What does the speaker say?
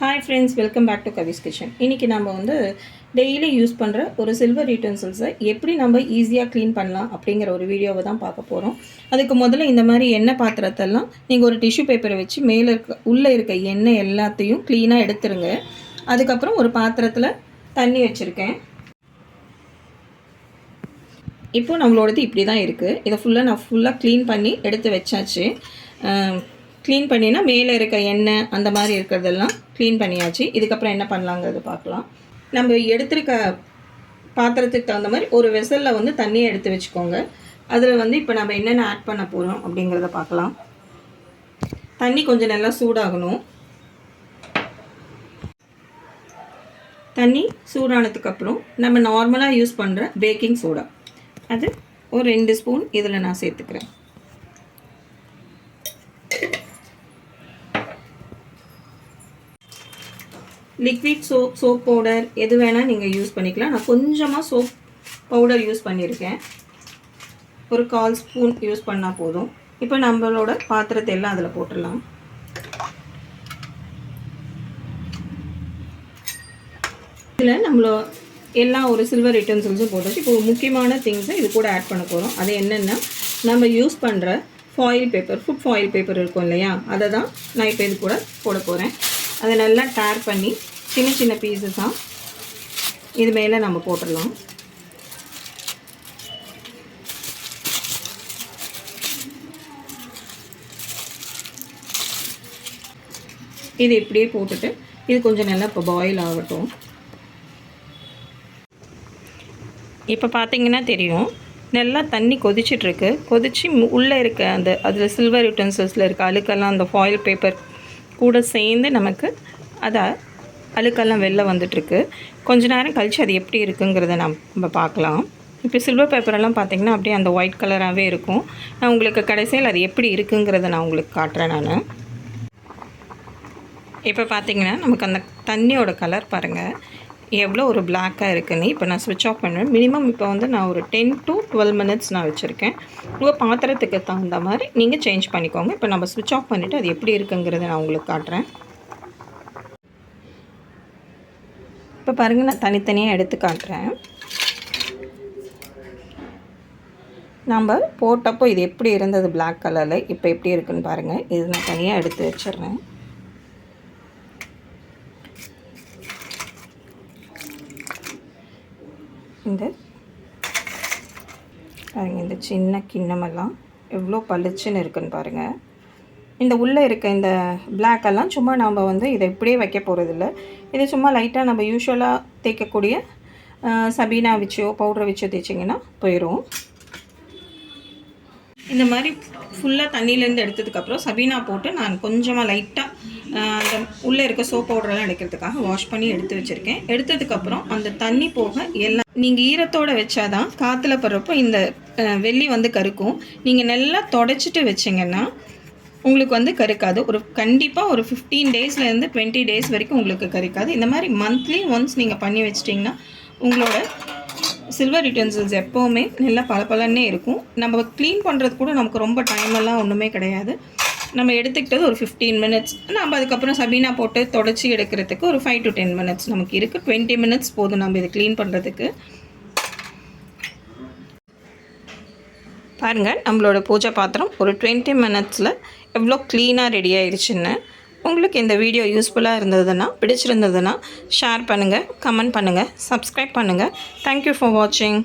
Hi friends, welcome back to Kavi's kitchen. இன்றைக்கி நம்ம வந்து டெய்லி யூஸ் பண்ணுற ஒரு சில்வர் யூட்டென்சில்ஸை எப்படி நம்ம ஈஸியாக க்ளீன் பண்ணலாம் அப்படிங்கிற ஒரு வீடியோவை தான் பார்க்க போகிறோம். அதுக்கு முதல்ல இந்த மாதிரி எண்ணெய் பாத்திரத்தெல்லாம் நீங்கள் ஒரு டிஷ்யூ பேப்பரை வச்சு உள்ளே இருக்க எண்ணெய் எல்லாத்தையும் க்ளீனாக எடுத்துருங்க. அதுக்கப்புறம் ஒரு பாத்திரத்தில் தண்ணி வச்சுருக்கேன். இப்போது நம்மளோடது இப்படி தான் இருக்குது. இதை நான் ஃபுல்லாக க்ளீன் பண்ணி எடுத்து வச்சாச்சு. க்ளீன் பண்ணினா மேலே இருக்க எண்ணெய் அந்த மாதிரி இருக்கிறதெல்லாம் க்ளீன் பண்ணியாச்சு. இதுக்கப்புறம் என்ன பண்ணலாங்கிறது பார்க்கலாம். நம்ம எடுத்துருக்க பாத்திரத்துக்கு தகுந்த மாதிரி ஒரு வெசலில் வந்து தண்ணியை எடுத்து வச்சுக்கோங்க. அதில் வந்து இப்போ நம்ம என்னென்ன ஆட் பண்ண போகிறோம் அப்படிங்கிறத பார்க்கலாம். தண்ணி கொஞ்சம் நல்லா சூடாகணும். தண்ணி சூடானதுக்கப்புறம் நம்ம நார்மலாக யூஸ் பண்ணுற பேக்கிங் சோடா அது ஒரு 2 ஸ்பூன் இதில் நான் சேர்த்துக்கிறேன். லிக்விட் சோப் பவுடர் எது வேணால் நீங்கள் யூஸ் பண்ணிக்கலாம். நான் கொஞ்சமாக சோப் பவுடர் யூஸ் பண்ணியிருக்கேன். ஒரு 1/4 ஸ்பூன் யூஸ் பண்ணால் போதும். இப்போ நம்மளோட பாத்திரத்தை எல்லாம் அதில் போட்டுடலாம். இதில் எல்லாம் ஒரு சில்வர் யூட்டென்சில்ஸும் போட்டாச்சு. இப்போ முக்கியமான திங்ஸை இது கூட ஆட் பண்ண போகிறோம். அது என்னென்னா, நம்ம யூஸ் பண்ணுற foil paper, food foil paper இருக்கும் இல்லையா, அதை தான் நான் இப்போ இது கூட போட போகிறேன். அதை நல்லா டேர் பண்ணி சின்ன சின்ன பீஸஸாக இது மேலே நம்ம போட்டுடலாம். இது இப்படியே போட்டுட்டு இது கொஞ்சம் நல்லா இப்போ பாயில் ஆகட்டும். இப்போ பார்த்தீங்கன்னா தெரியும், நல்லா தண்ணி கொதிச்சிட்ருக்கு. கொதித்து உள்ளே இருக்க அதில் சில்வர் யூட்டென்சில்ஸில் இருக்க அழுக்கெல்லாம் அந்த ஃபாயில் பேப்பர் கூட சேர்ந்து நமக்கு அதை அழுக்கெல்லாம் வெளில வந்துட்டுருக்கு. கொஞ்ச நேரம் கழித்து அது எப்படி இருக்குங்கிறத நம்ம பார்க்கலாம். இப்போ சில்வர் பேப்பரெல்லாம் பார்த்திங்கன்னா அப்படியே அந்த ஒயிட் கலராகவே இருக்கும். நான் உங்களுக்கு கடைசியில் அது எப்படி இருக்குங்கிறத நான் உங்களுக்கு காட்டுறேன். நான் இப்போ பார்த்திங்கன்னா நமக்கு அந்த தண்ணியோட கலர் பாருங்கள் எவ்வளோ ஒரு பிளாக்காக இருக்குன்னு. இப்போ நான் ஸ்விட்ச் ஆஃப் பண்ணுவேன். மினிமம் இப்போ வந்து நான் ஒரு 10 to 12 மினிட்ஸ் நான் வச்சுருக்கேன். உங்கள் பாத்திரத்துக்கு தகுந்த மாதிரி நீங்கள் சேஞ்ச் பண்ணிக்கோங்க. இப்போ நம்ம ஸ்விட்ச் ஆஃப் பண்ணிவிட்டு அது எப்படி இருக்குங்கிறத நான் உங்களுக்கு காட்டுறேன். இப்போ பாருங்கள், நான் தனித்தனியாக எடுத்து காட்டுறேன். நம்ம போட்டப்போ இது எப்படி இருந்தது பிளாக் கலரில், இப்போ எப்படி இருக்குன்னு பாருங்கள். இது நான் தனியாக எடுத்து வச்சிடுறேன். பாருங்கள், இந்த சின்ன கிண்ணமெல்லாம் எவ்வளோ பளிச்சுன்னு இருக்குன்னு பாருங்கள். இந்த உள்ளே இருக்க இந்த பிளாக்கெல்லாம் சும்மா நம்ம வந்து இதை இப்படியே வைக்க போகிறதில்ல. இது சும்மா லைட்டாக நம்ம யூஸ்வலாக தேய்க்கக்கூடிய சபீனா வச்சோ பவுடரை வச்சோ தேய்ச்சிங்கன்னா போயிடும். இந்த மாதிரி ஃபுல்லாக தண்ணியிலேருந்து எடுத்ததுக்கப்புறம் சபீனா போட்டு நான் கொஞ்சமாக லைட்டாக அந்த உள்ளே இருக்க சோப் பவுடரெல்லாம் எடுக்கிறதுக்காக வாஷ் பண்ணி எடுத்து வச்சுருக்கேன். எடுத்ததுக்கப்புறம் அந்த தண்ணி போக எல்லாம் நீங்கள் ஈரத்தோடு வச்சாதான் காற்றுல படுறப்போ இந்த வெள்ளி வந்து கருக்கும். நீங்கள் நல்லா தொடச்சிட்டு வச்சிங்கன்னா உங்களுக்கு வந்து கருக்காது. கண்டிப்பாக ஒரு 15 டேஸ்லேருந்து 20 டேஸ் வரைக்கும் உங்களுக்கு கருக்காது. இந்த மாதிரி மந்த்லி ஒன்ஸ் நீங்கள் பண்ணி வச்சிட்டிங்கன்னா உங்களோட சில்வர் யூட்டென்சில்ஸ் எப்போவுமே நல்லா பளபளன்னே இருக்கும். நம்ம க்ளீன் பண்ணுறது கூட நமக்கு ரொம்ப டைமெல்லாம் ஒன்றுமே கிடையாது. நம்ம எடுத்துக்கிட்டது ஒரு 15 மினிட்ஸ். நம்ம அதுக்கப்புறம் சபீனா போட்டு தொடச்சி எடுக்கிறதுக்கு ஒரு 5 to 10 மினிட்ஸ் நமக்கு இருக்குது. 20 மினிட்ஸ் போதும் நம்ம இதை க்ளீன் பண்ணுறதுக்கு. பாருங்கள், நம்மளோட பூஜை பாத்திரம் ஒரு 20 மினிட்ஸில் எவ்வளோ க்ளீனாக ரெடி ஆயிடுச்சுன்னு. உங்களுக்கு இந்த வீடியோ யூஸ்ஃபுல்லாக இருந்ததுன்னா, பிடிச்சிருந்ததுன்னா ஷேர் பண்ணுங்கள், கமெண்ட் பண்ணுங்கள், சப்ஸ்கிரைப் பண்ணுங்கள். தேங்க்யூ ஃபார் வாட்சிங்.